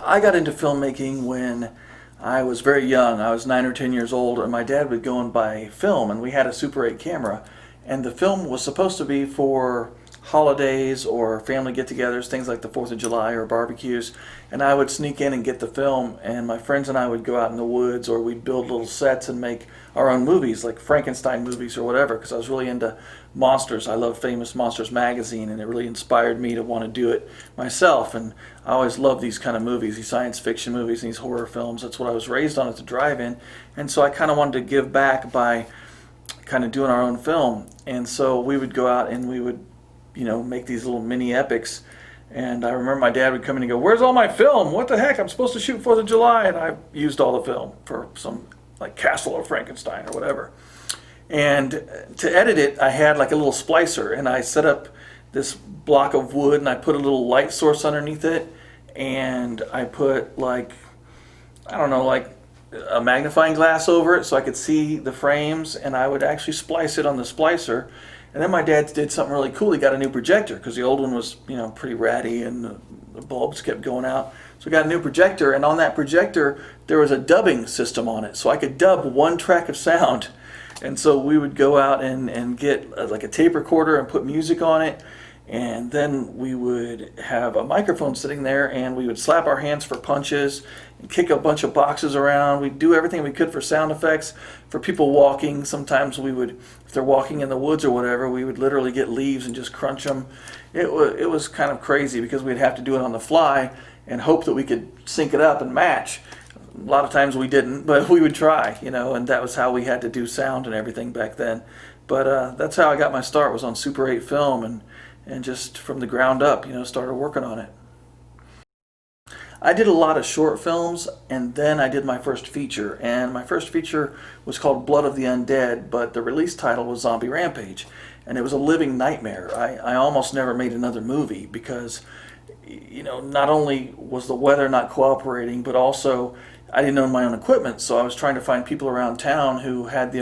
I got into filmmaking when I was very young. I was 9 or 10 years old, and my dad would go and buy film, and we had a Super 8 camera. And the film was supposed to be for holidays or family get-togethers, things like the 4th of July or barbecues. And I would sneak in and get the film, and my friends and I would go out in the woods, or we'd build little sets and make our own movies, like Frankenstein movies or whatever, because I was really into monsters. I love Famous Monsters magazine, and it really inspired me to want to do it myself. And I always loved these kind of movies, these science fiction movies, and these horror films. That's what I was raised on at the drive-in. And so I kind of wanted to give back by kind of doing our own film. And so we would go out and we would, make these little mini epics. And I remember my dad would come in and go, "Where's all my film? What the heck? I'm supposed to shoot 4th of July." And I used all the film for some, like Castle of Frankenstein or whatever. And to edit it, I had like a little splicer, and I set up this block of wood, and I put a little light source underneath it, and I put like a magnifying glass over it so I could see the frames, and I would actually splice it on the splicer. And then my dad did something really cool. He got a new projector because the old one was, pretty ratty, and the bulbs kept going out. So he got a new projector, and on that projector there was a dubbing system on it, so I could dub one track of sound. And so we would go out and get like a tape recorder and put music on it, and then we would have a microphone sitting there, and we would slap our hands for punches and kick a bunch of boxes around. We'd do everything we could for sound effects, for people walking. Sometimes we would, if they're walking in the woods or whatever, we would literally get leaves and just crunch them. It was kind of crazy because we'd have to do it on the fly and hope that we could sync it up and match. A lot of times we didn't, but we would try, and that was how we had to do sound and everything back then. But that's how I got my start, was on Super 8 film, and just from the ground up, started working on it. I did a lot of short films, and then I did my first feature. And my first feature was called Blood of the Undead, but the release title was Zombie Rampage. And it was a living nightmare. I almost never made another movie because, not only was the weather not cooperating, but also I didn't own my own equipment. So I was trying to find people around town who had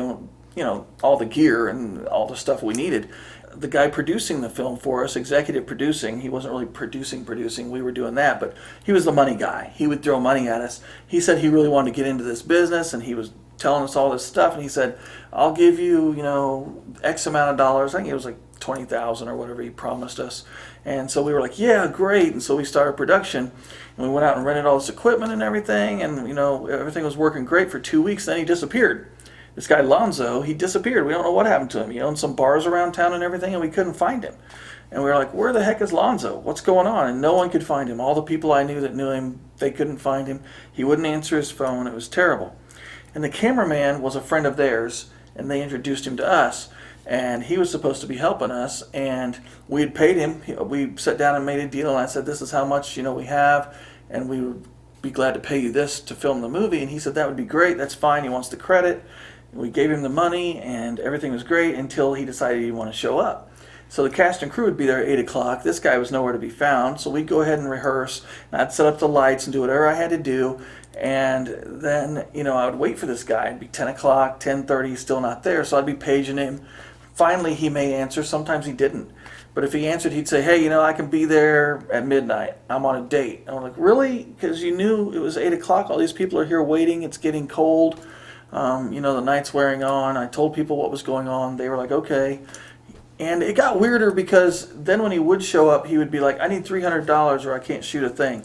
all the gear and all the stuff we needed. The guy producing the film for us, executive producing, he wasn't really producing, we were doing that, but he was the money guy. He would throw money at us. He said he really wanted to get into this business, and he was telling us all this stuff, and he said, "I'll give you, X amount of dollars." I think it was like 20,000 or whatever he promised us. And so we were like, "Yeah, great." And so we started production, and we went out and rented all this equipment and everything, and everything was working great for 2 weeks. Then he disappeared. This guy Lonzo, he disappeared. We don't know what happened to him. He owned some bars around town and everything, and we couldn't find him. And we were like, "Where the heck is Lonzo? What's going on?" And no one could find him. All the people I knew that knew him, they couldn't find him. He wouldn't answer his phone. It was terrible. And the cameraman was a friend of theirs, and they introduced him to us. And he was supposed to be helping us, and we had paid him. We sat down and made a deal, and I said, "This is how much we have, and we would be glad to pay you this to film the movie." And he said, "That would be great. That's fine." He wants the credit. We gave him the money, and everything was great until he decided he didn't want to show up. So the cast and crew would be there at 8 o'clock. This guy was nowhere to be found, so we'd go ahead and rehearse, and I'd set up the lights and do whatever I had to do, and then, I would wait for this guy. It'd be 10 o'clock, 10:30, still not there, so I'd be paging him. Finally, he may answer. Sometimes he didn't. But if he answered, he'd say, "Hey, I can be there at midnight. I'm on a date." And I'm like, "Really?" Because you knew it was 8 o'clock. All these people are here waiting. It's getting cold. The night's wearing on. I told people what was going on. They were like, "Okay." And it got weirder because then when he would show up, he would be like, "I need $300 or I can't shoot a thing."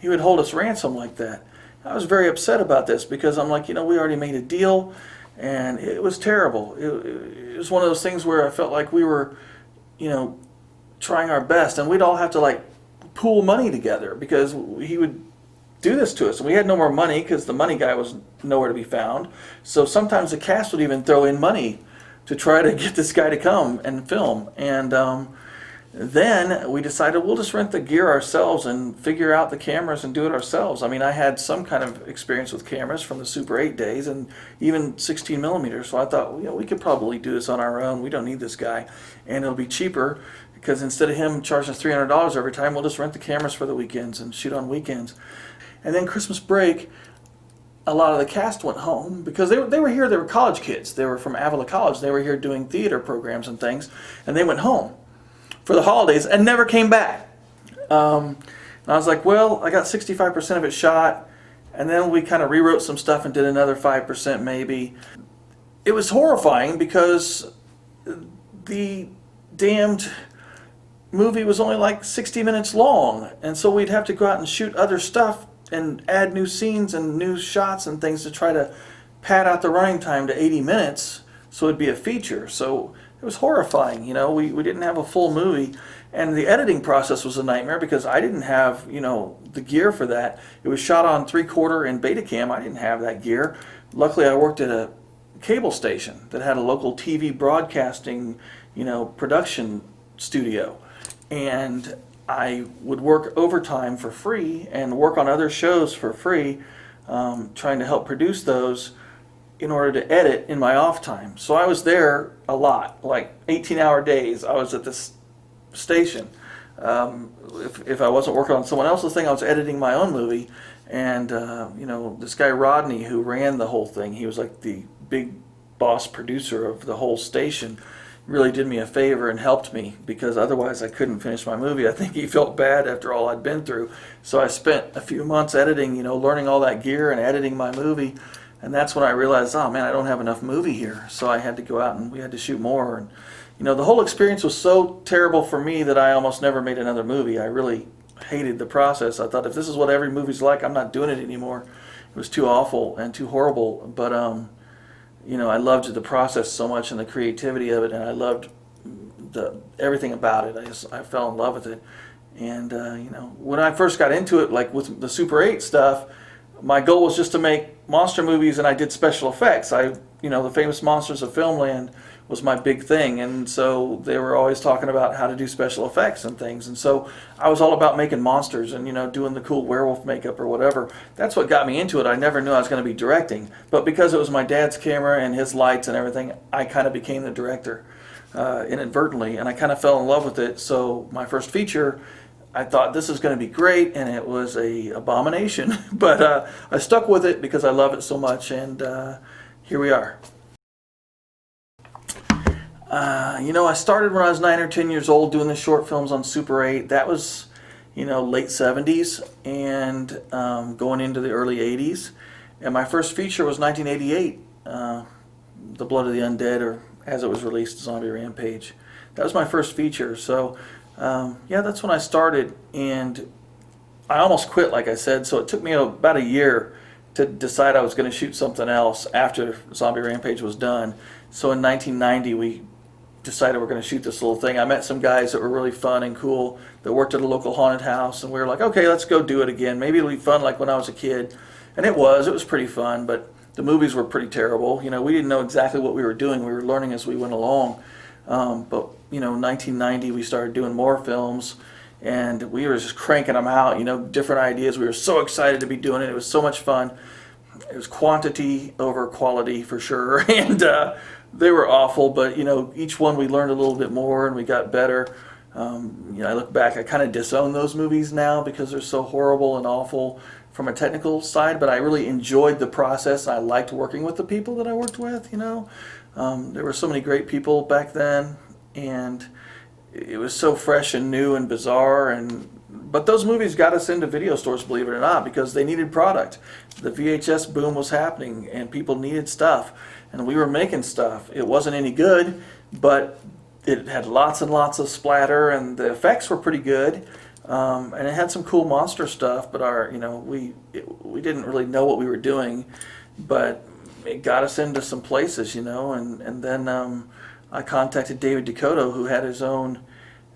He would hold us ransom like that. I was very upset about this because I'm like, we already made a deal, and it was terrible. It was one of those things where I felt like we were, trying our best, and we'd all have to pool money together because he would do this to us. And we had no more money because the money guy was nowhere to be found. So sometimes the cast would even throw in money to try to get this guy to come and film. And then we decided we'll just rent the gear ourselves and figure out the cameras and do it ourselves. I had some kind of experience with cameras from the Super 8 days and even 16 millimeters. So I thought, we could probably do this on our own. We don't need this guy. And it'll be cheaper because instead of him charging us $300 every time, we'll just rent the cameras for the weekends and shoot on weekends. And then Christmas break, a lot of the cast went home because they were here. They were college kids. They were from Avila College. They were here doing theater programs and things, and they went home for the holidays and never came back. And I was like, well, I got 65% of it shot, and then we kind of rewrote some stuff and did another 5% maybe. It was horrifying because the damned movie was only like 60 minutes long, and so we'd have to go out and shoot other stuff and add new scenes and new shots and things to try to pad out the running time to 80 minutes so it'd be a feature. So it was horrifying. We didn't have a full movie, and the editing process was a nightmare because I didn't have the gear for that. It was shot on 3/4 and Betacam. I didn't have that gear. Luckily I worked at a cable station that had a local TV broadcasting production studio, and I would work overtime for free and work on other shows for free, trying to help produce those in order to edit in my off time. So I was there a lot, like 18-hour days. I was at this station. If I wasn't working on someone else's thing, I was editing my own movie. And this guy Rodney, who ran the whole thing, he was like the big boss producer of the whole station, really did me a favor and helped me, because otherwise I couldn't finish my movie. I think he felt bad after all I'd been through. So I spent a few months editing, learning all that gear and editing my movie. And that's when I realized, oh man, I don't have enough movie here. So I had to go out and we had to shoot more. And the whole experience was so terrible for me that I almost never made another movie. I really hated the process. I thought, if this is what every movie's like, I'm not doing it anymore. It was too awful and too horrible. But I loved the process so much and the creativity of it, and I loved everything about it. I fell in love with it. And when I first got into it, like with the Super 8 stuff, my goal was just to make monster movies, and I did special effects. The famous Monsters of Filmland was my big thing, and so they were always talking about how to do special effects and things, and so I was all about making monsters and doing the cool werewolf makeup or whatever. That's what got me into it. I never knew I was going to be directing, but because it was my dad's camera and his lights and everything, I kind of became the director inadvertently, and I kind of fell in love with it. So my first feature, I thought this is going to be great, and it was a abomination, but I stuck with it because I love it so much, and here we are. I started when I was 9 or 10 years old doing the short films on Super 8. That was, late 70s and going into the early 80s. And my first feature was 1988, The Blood of the Undead, or as it was released, Zombie Rampage. That was my first feature. So, that's when I started. And I almost quit, like I said. So it took me about a year to decide I was going to shoot something else after Zombie Rampage was done. So in 1990, we decided we're going to shoot this little thing. I met some guys that were really fun and cool that worked at a local haunted house, and we were like, okay, let's go do it again. Maybe it'll be fun like when I was a kid. And it was pretty fun, but the movies were pretty terrible. We didn't know exactly what we were doing. We were learning as we went along. But 1990, we started doing more films, and we were just cranking them out, different ideas. We were so excited to be doing it. It was so much fun. It was quantity over quality for sure, and they were awful, but each one we learned a little bit more and we got better. I look back, I kind of disown those movies now because they're so horrible and awful from a technical side, but I really enjoyed the process. I liked working with the people that I worked with. There were so many great people back then, and it was so fresh and new and bizarre. But those movies got us into video stores, believe it or not, because they needed product. The VHS boom was happening, and people needed stuff, and we were making stuff. It wasn't any good, but it had lots and lots of splatter, and the effects were pretty good, and it had some cool monster stuff. But we didn't really know what we were doing, but it got us into some places, and then I contacted David Dakota, who had his own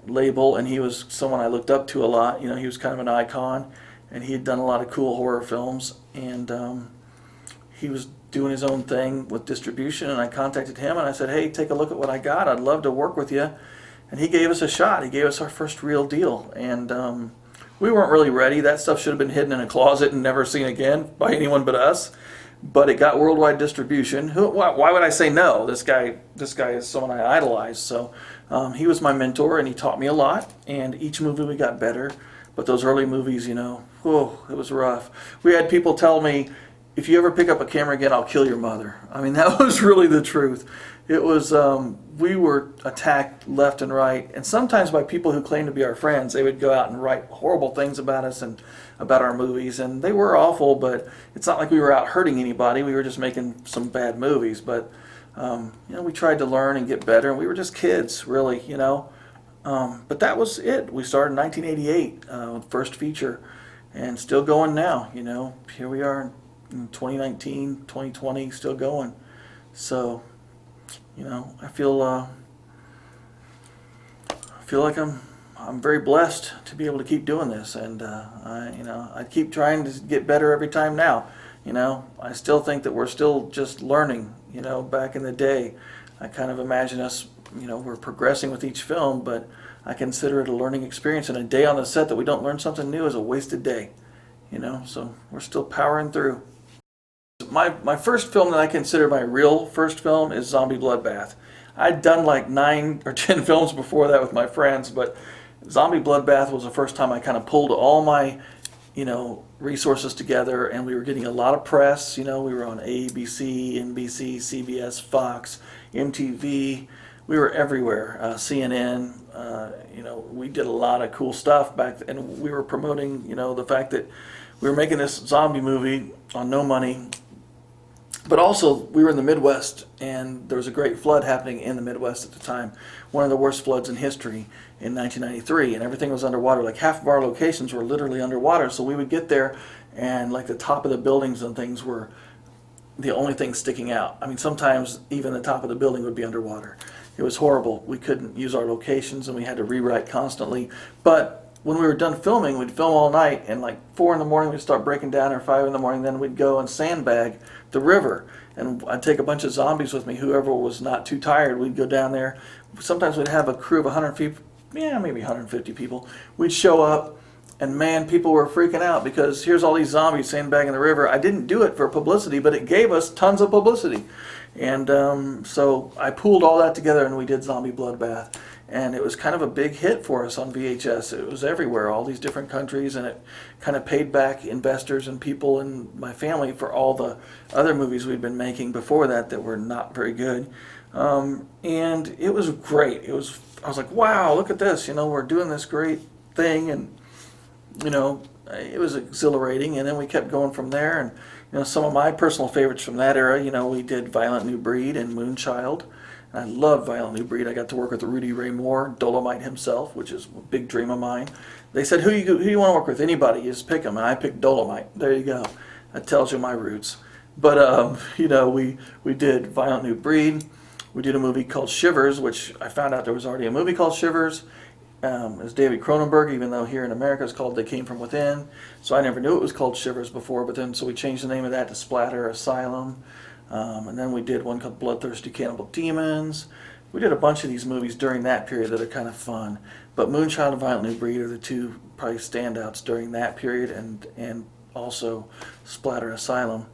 label, and he was someone I looked up to a lot. He was kind of an icon, and he had done a lot of cool horror films, and he was doing his own thing with distribution, and I contacted him and I said, hey, take a look at what I got. I'd love to work with you. And he gave us a shot. He gave us our first real deal, and we weren't really ready. That stuff should have been hidden in a closet and never seen again by anyone but us. But it got worldwide distribution. Why would I say no? This guy is someone I idolize. So he was my mentor, and he taught me a lot. And each movie we got better. But those early movies, it was rough. We had people tell me, if you ever pick up a camera again, I'll kill your mother. I mean, that was really the truth. It was, we were attacked left and right, and sometimes by people who claimed to be our friends. They would go out and write horrible things about us and about our movies, and they were awful, but it's not like we were out hurting anybody. We were just making some bad movies, but, we tried to learn and get better, and we were just kids, really. But that was it. We started in 1988, first feature, and still going now. Here we are in 2019, 2020, still going. So, I feel like I'm very blessed to be able to keep doing this, and I keep trying to get better every time now. I still think that we're still just learning. Back in the day, I kind of imagine us, we're progressing with each film, but I consider it a learning experience, and a day on the set that we don't learn something new is a wasted day. So we're still powering through. My first film that I consider my real first film is Zombie Bloodbath. I'd done like 9 or 10 films before that with my friends, but Zombie Bloodbath was the first time I kind of pulled all my, resources together, and we were getting a lot of press. We were on ABC, NBC, CBS, Fox, MTV. We were everywhere. CNN. We did a lot of cool stuff back then, and we were promoting, the fact that we were making this zombie movie on no money. But also, we were in the Midwest, and there was a great flood happening in the Midwest at the time. One of the worst floods in history in 1993, and everything was underwater. Like half of our locations were literally underwater, so we would get there, and like the top of the buildings and things were the only thing sticking out. I mean, sometimes even the top of the building would be underwater. It was horrible. We couldn't use our locations, and we had to rewrite constantly. But when we were done filming, we'd film all night, and like 4 in the morning we'd start breaking down, or 5 in the morning, then we'd go and sandbag the river. And I'd take a bunch of zombies with me, whoever was not too tired. We'd go down there. Sometimes we'd have a crew of 150, maybe 150 people. We'd show up, and man, people were freaking out because here's all these zombies sandbagging the river. I didn't do it for publicity, but it gave us tons of publicity. And so I pooled all that together, and we did Zombie Bloodbath. And it was kind of a big hit for us on VHS. It was everywhere, all these different countries, and it kind of paid back investors and people in my family for all the other movies we'd been making before that were not very good. And it was great. I was like, wow, look at this. We're doing this great thing, and it was exhilarating. And then we kept going from there. And some of my personal favorites from that era, we did Violent New Breed and Moonchild. I love Violent New Breed. I got to work with Rudy Ray Moore, Dolomite himself, which is a big dream of mine. They said, who you want to work with? Anybody, you just pick them. And I picked Dolomite. There you go. That tells you my roots. But, we did Violent New Breed. We did a movie called Shivers, which I found out there was already a movie called Shivers. It was David Cronenberg, even though here in America it's called They Came From Within. So I never knew it was called Shivers before, but then so we changed the name of that to Splatter Asylum. And then we did one called Bloodthirsty Cannibal Demons. We did a bunch of these movies during that period that are kind of fun. But Moonchild and Violent New Breed are the two probably standouts during that period, and also Splatter Asylum.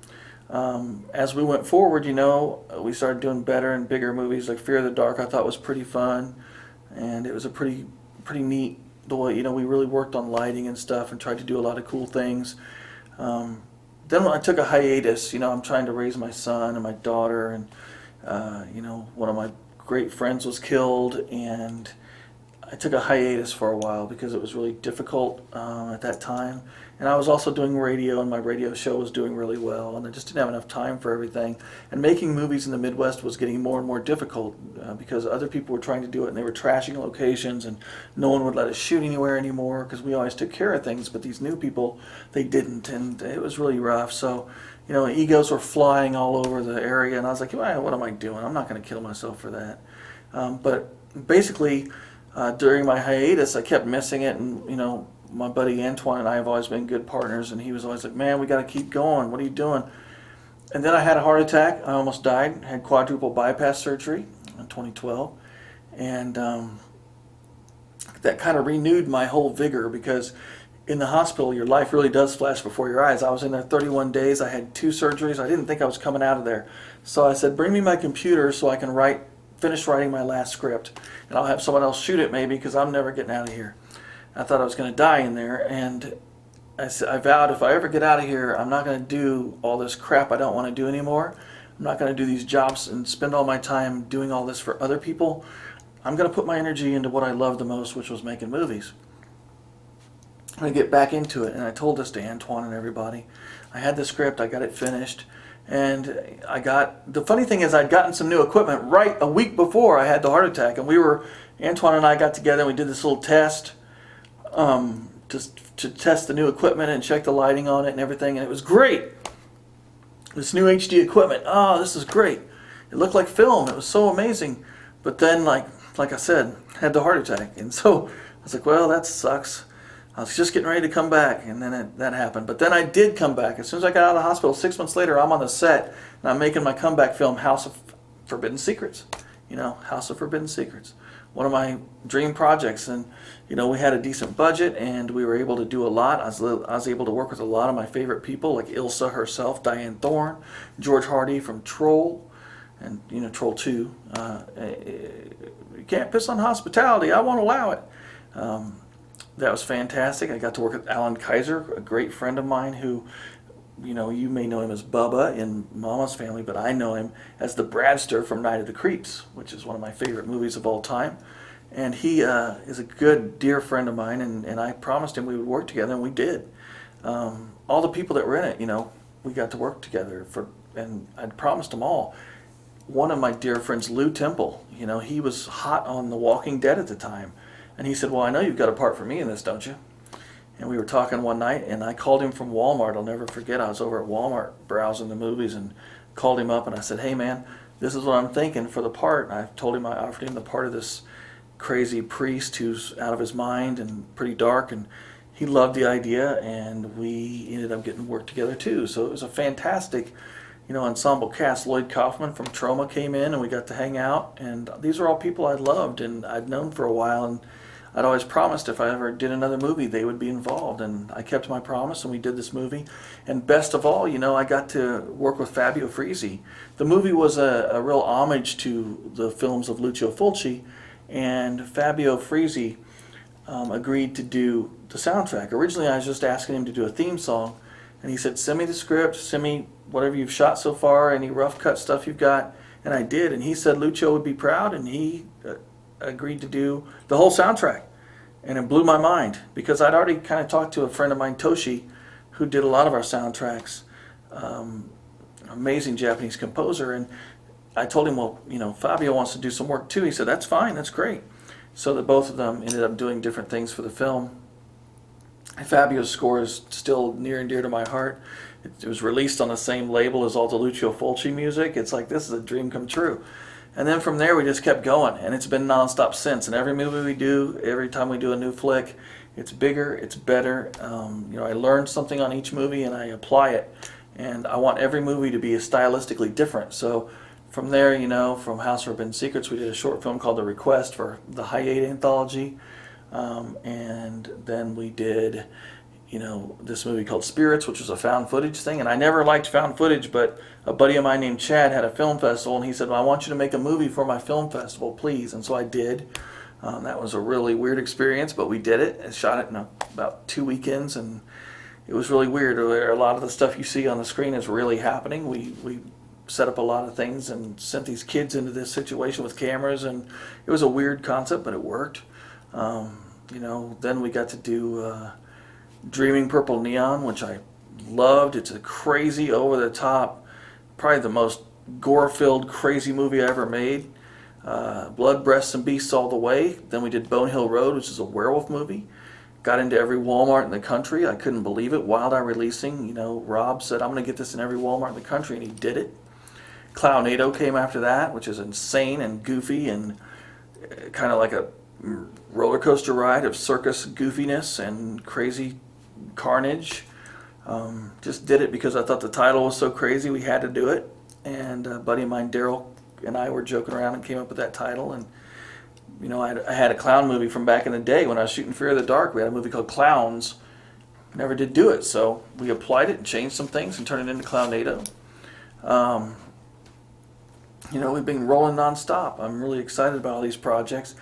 As we went forward, we started doing better and bigger movies like Fear of the Dark. I thought was pretty fun, and it was a pretty neat. The way we really worked on lighting and stuff and tried to do a lot of cool things. Then when I took a hiatus, I'm trying to raise my son and my daughter, and one of my great friends was killed, and I took a hiatus for a while because it was really difficult at that time. And I was also doing radio, and my radio show was doing really well, and I just didn't have enough time for everything. And making movies in the Midwest was getting more and more difficult because other people were trying to do it, and they were trashing locations, and no one would let us shoot anywhere anymore because we always took care of things, but these new people, they didn't, and it was really rough. So, egos were flying all over the area, and I was like, well, what am I doing? I'm not going to kill myself for that. But basically, during my hiatus, I kept missing it, and my buddy Antoine and I have always been good partners, and he was always like, man, we got to keep going. What are you doing? And then I had a heart attack. I almost died. I had quadruple bypass surgery in 2012, and that kind of renewed my whole vigor because in the hospital, your life really does flash before your eyes. I was in there 31 days. I had 2 surgeries. I didn't think I was coming out of there. So I said, bring me my computer so I can finish writing my last script, and I'll have someone else shoot it maybe because I'm never getting out of here. I thought I was going to die in there, and I vowed if I ever get out of here, I'm not going to do all this crap I don't want to do anymore. I'm not going to do these jobs and spend all my time doing all this for other people. I'm going to put my energy into what I love the most, which was making movies. I'm going to get back into it. And I told this to Antoine and everybody. I had the script, I got it finished, and the funny thing is I'd gotten some new equipment right a week before I had the heart attack, and Antoine and I got together and we did this little test, just to test the new equipment and check the lighting on it and everything, and it was great. This new HD equipment, oh, this is great. It looked like film, it was so amazing. But then, like I said, had the heart attack, and so I was like, well, that sucks. I was just getting ready to come back, and then that happened. But then I did come back. As soon as I got out of the hospital, 6 months later, I'm on the set, and I'm making my comeback film, House of Forbidden Secrets. House of Forbidden Secrets. One of my dream projects, and we had a decent budget, and we were able to do a lot. I was able to work with a lot of my favorite people, like Ilsa herself, Diane Thorne, George Hardy from Troll, and Troll 2. You can't piss on hospitality. I won't allow it. That was fantastic. I got to work with Alan Kaiser, a great friend of mine who, you may know him as Bubba in Mama's Family, but I know him as the Bradster from Night of the Creeps, which is one of my favorite movies of all time. And he is a good, dear friend of mine, and I promised him we would work together, and we did. All the people that were in it, we got to work together, and I'd promised them all. One of my dear friends, Lou Temple, he was hot on The Walking Dead at the time. And he said, well, I know you've got a part for me in this, don't you? And we were talking one night, and I called him from Walmart. I'll never forget. I was over at Walmart browsing the movies and called him up, and I said, hey, man, this is what I'm thinking for the part. And I told him I offered him the part of this crazy priest who's out of his mind and pretty dark, and he loved the idea, and we ended up getting work together too. So it was a fantastic ensemble cast. Lloyd Kaufman from Troma came in, and we got to hang out, and these are all people I loved and I'd known for a while, and I'd always promised if I ever did another movie they would be involved, and I kept my promise, and we did this movie. And best of all, I got to work with Fabio Frizzi. The movie was a real homage to the films of Lucio Fulci, and Fabio Frizzi agreed to do the soundtrack. Originally I was just asking him to do a theme song, and he said, send me the script, send me whatever you've shot so far, any rough cut stuff you've got. And I did, and he said Lucio would be proud, and he agreed to do the whole soundtrack. And it blew my mind, because I'd already kind of talked to a friend of mine, Toshi, who did a lot of our soundtracks, amazing Japanese composer, and I told him, well, Fabio wants to do some work too. He said, that's fine, that's great. So that both of them ended up doing different things for the film. Fabio's score is still near and dear to my heart. It was released on the same label as all the Lucio Fulci music. It's like, this is a dream come true. And then from there we just kept going, and it's been nonstop since. And every movie we do, every time we do a new flick, it's bigger, it's better. I learn something on each movie and I apply it. And I want every movie to be stylistically different. So from there, from House of Forbidden Secrets, we did a short film called The Request for the High 8 anthology. And then we did, this movie called Spirits, which was a found footage thing. And I never liked found footage, but a buddy of mine named Chad had a film festival, and he said, well, I want you to make a movie for my film festival, please. And so I did. That was a really weird experience, but we did it. I shot it in about 2 weekends, and it was really weird. A lot of the stuff you see on the screen is really happening. We set up a lot of things and sent these kids into this situation with cameras, and it was a weird concept, but it worked. Then we got to do Dreaming Purple Neon, which I loved. It's a crazy, over-the-top, probably the most gore-filled, crazy movie I ever made. Blood, Breasts, and Beasts all the way. Then we did Bone Hill Road, which is a werewolf movie. Got into every Walmart in the country. I couldn't believe it. Wild Eye Releasing, Rob said, I'm going to get this in every Walmart in the country, and he did it. Clownado came after that, which is insane and goofy and kind of like a roller coaster ride of circus goofiness and crazy carnage. Just did it because I thought the title was so crazy we had to do it. And a buddy of mine, Daryl, and I were joking around and came up with that title. And I had a clown movie from back in the day when I was shooting Fear of the Dark. We had a movie called Clowns. Never did do it, so we applied it and changed some things and turned it into Clownado. We've been rolling nonstop. I'm really excited about all these projects.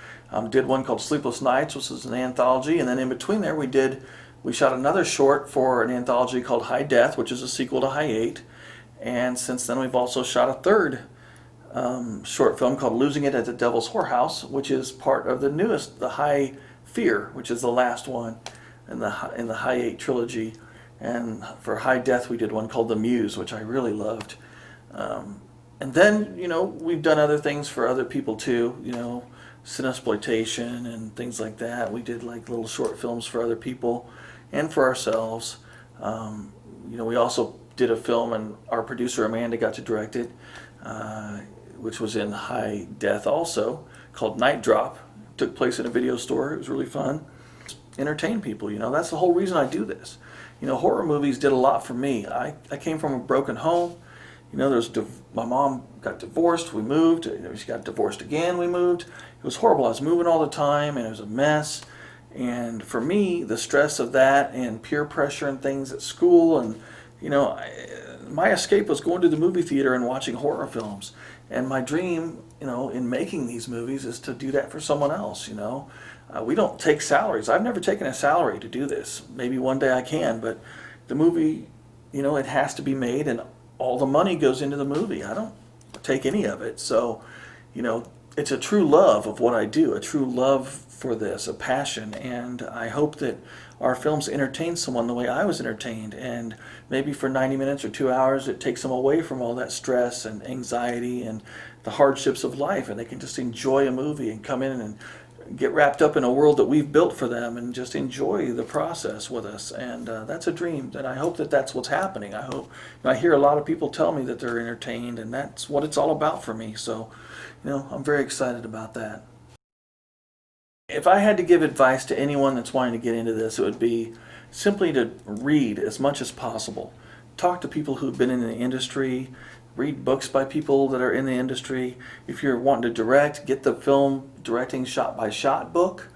Did one called Sleepless Nights, which is an anthology, and then in between there we did We shot another short for an anthology called High Death, which is a sequel to High 8. And since then we've also shot a third short film called Losing It at the Devil's Whorehouse, which is part of the newest, the High Fear, which is the last one in the High 8 trilogy. And for High Death we did one called The Muse, which I really loved. And then, we've done other things for other people too, Cinesploitation and things like that. We did like little short films for other people and for ourselves. We also did a film, and our producer Amanda got to direct it, which was in High Death also, called Night Drop. It took place in a video store. It was really fun. Entertain people, that's the whole reason I do this. Horror movies did a lot for me. I came from a broken home. My mom got divorced, we moved. She got divorced again, we moved. It was horrible. I was moving all the time, and it was a mess. And for me, the stress of that and peer pressure and things at school, and my escape was going to the movie theater and watching horror films. And my dream, in making these movies is to do that for someone else, We don't take salaries. I've never taken a salary to do this. Maybe one day I can, but the movie, it has to be made, and all the money goes into the movie. I don't take any of it. So, it's a true love of what I do, a true love for this, a passion, and I hope that our films entertain someone the way I was entertained, and maybe for 90 minutes or 2 hours it takes them away from all that stress and anxiety and the hardships of life, and they can just enjoy a movie and come in and get wrapped up in a world that we've built for them and just enjoy the process with us. And that's a dream, and I hope that that's what's happening. I hear a lot of people tell me that they're entertained, and that's what it's all about for me. So, I'm very excited about that. If I had to give advice to anyone that's wanting to get into this, it would be simply to read as much as possible. Talk to people who've been in the industry. Read books by people that are in the industry. If you're wanting to direct, get the film directing shot by shot book.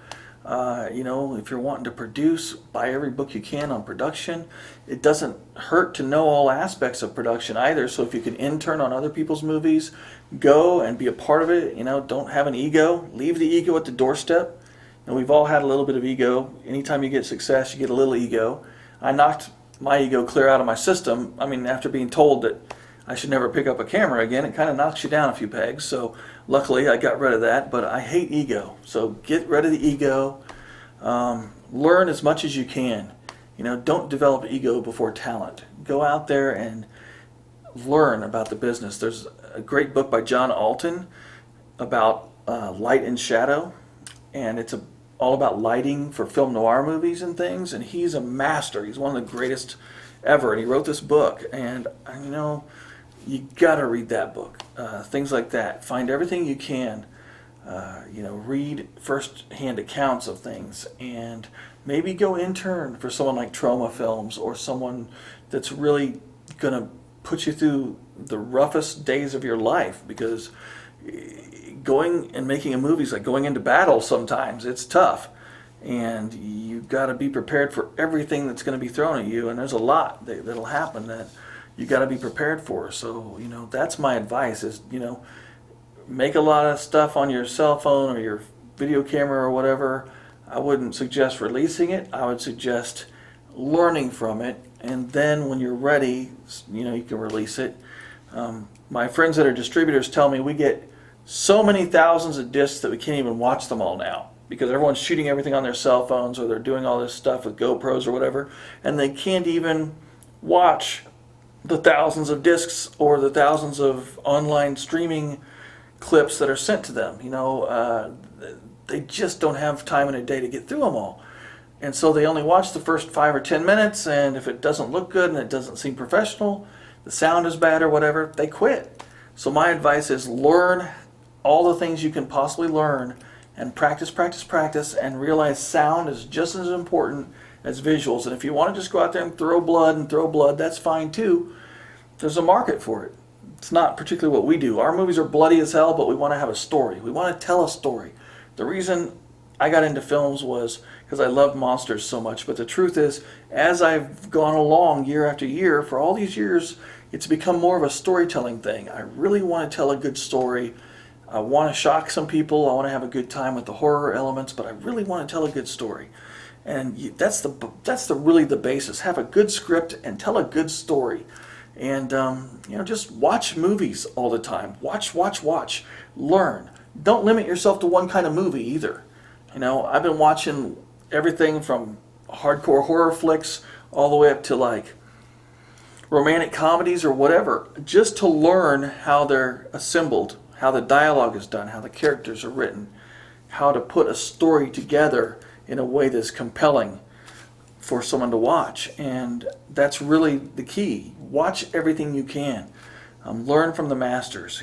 If you're wanting to produce, buy every book you can on production. It doesn't hurt to know all aspects of production either. So if you can intern on other people's movies, go and be a part of it. Don't have an ego. Leave the ego at the doorstep. We've all had a little bit of ego. Anytime you get success, you get a little ego. I knocked my ego clear out of my system. After being told that I should never pick up a camera again, it kind of knocks you down a few pegs. So luckily I got rid of that, but I hate ego. So get rid of the ego. Learn as much as you can. Don't develop ego before talent. Go out there and learn about the business. There's a great book by John Alton about light and shadow, and it's all about lighting for film noir movies and things, and he's a master. He's one of the greatest ever, and he wrote this book, and you gotta read that book. Things like that. Find everything you can. Read first-hand accounts of things, and maybe go intern for someone like Trauma Films, or someone that's really gonna put you through the roughest days of your life, because going and making a movie is like going into battle sometimes. It's tough, and you got to be prepared for everything that's going to be thrown at you, and there's a lot that'll happen that you got to be prepared for. So that's my advice is make a lot of stuff on your cell phone or your video camera or whatever. I wouldn't suggest releasing it. I would suggest learning from it, and then when you're ready, you can release it. My friends that are distributors tell me we get so many thousands of discs that we can't even watch them all now, because everyone's shooting everything on their cell phones, or they're doing all this stuff with GoPros or whatever, and they can't even watch the thousands of discs or the thousands of online streaming clips that are sent to them. They just don't have time in a day to get through them all. And so they only watch the first 5 or 10 minutes, and if it doesn't look good and it doesn't seem professional, the sound is bad or whatever, they quit. So my advice is learn all the things you can possibly learn, and practice, and realize sound is just as important as visuals. And if you want to just go out there and throw blood, that's fine too. There's a market for it. It's not particularly what we do. Our movies are bloody as hell, but we want to have a story. We want to tell a story. The reason I got into films was because I loved monsters so much. But the truth is, as I've gone along year after year, for all these years, it's become more of a storytelling thing. I really want to tell a good story. I want to shock some people. I want to have a good time with the horror elements, but I really want to tell a good story. And that's the really the basis. Have a good script and tell a good story. And just watch movies all the time. Watch. Learn. Don't limit yourself to one kind of movie either. I've been watching everything from hardcore horror flicks all the way up to like romantic comedies or whatever, just to learn how they're assembled, how the dialogue is done, how the characters are written, how to put a story together in a way that's compelling for someone to watch. And that's really the key. Watch everything you can. Learn from the masters,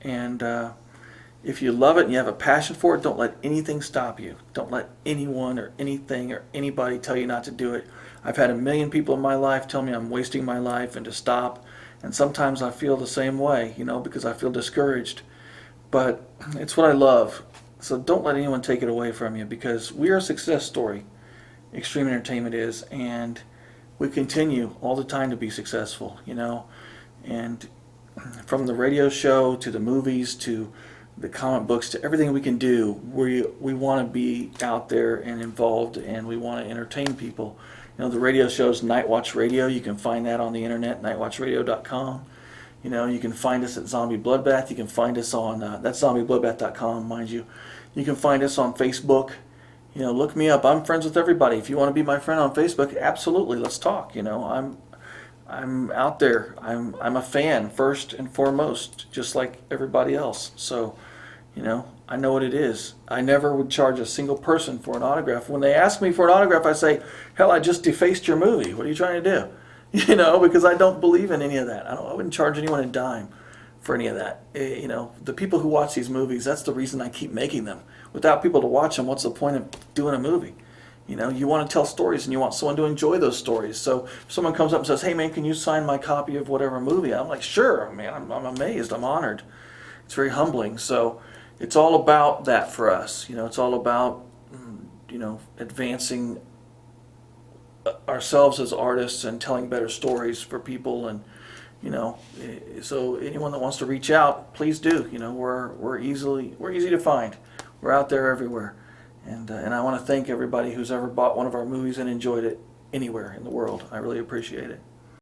And if you love it and you have a passion for it, don't let anything stop you. Don't let anyone or anything or anybody tell you not to do it. I've had a million people in my life tell me I'm wasting my life and to stop. And sometimes I feel the same way, because I feel discouraged. But it's what I love. So don't let anyone take it away from you, because we are a success story. Extreme Entertainment is, and we continue all the time to be successful, And from the radio show to the movies to the comic books to everything we can do, we want to be out there and involved, and we want to entertain people. The radio show's Night Watch Radio. You can find that on the internet, nightwatchradio.com. You can find us at Zombie Bloodbath. You can find us on, that's zombiebloodbath.com, mind you. You can find us on Facebook. Look me up. I'm friends with everybody. If you want to be my friend on Facebook, absolutely, let's talk. I'm out there. I'm a fan first and foremost, just like everybody else. So, I know what it is. I never would charge a single person for an autograph. When they ask me for an autograph, I say, hell, I just defaced your movie. What are you trying to do? Because I don't believe in any of that. I wouldn't charge anyone a dime for any of that. The people who watch these movies, that's the reason I keep making them. Without people to watch them, what's the point of doing a movie? You want to tell stories and you want someone to enjoy those stories. So if someone comes up and says, hey man, can you sign my copy of whatever movie? I'm like, sure, man, I'm amazed, I'm honored. It's very humbling. So it's all about that for us. It's all about, advancing ourselves as artists and telling better stories for people. And, so anyone that wants to reach out, please do. We're easy to find. We're out there everywhere. And I want to thank everybody who's ever bought one of our movies and enjoyed it anywhere in the world. I really appreciate it.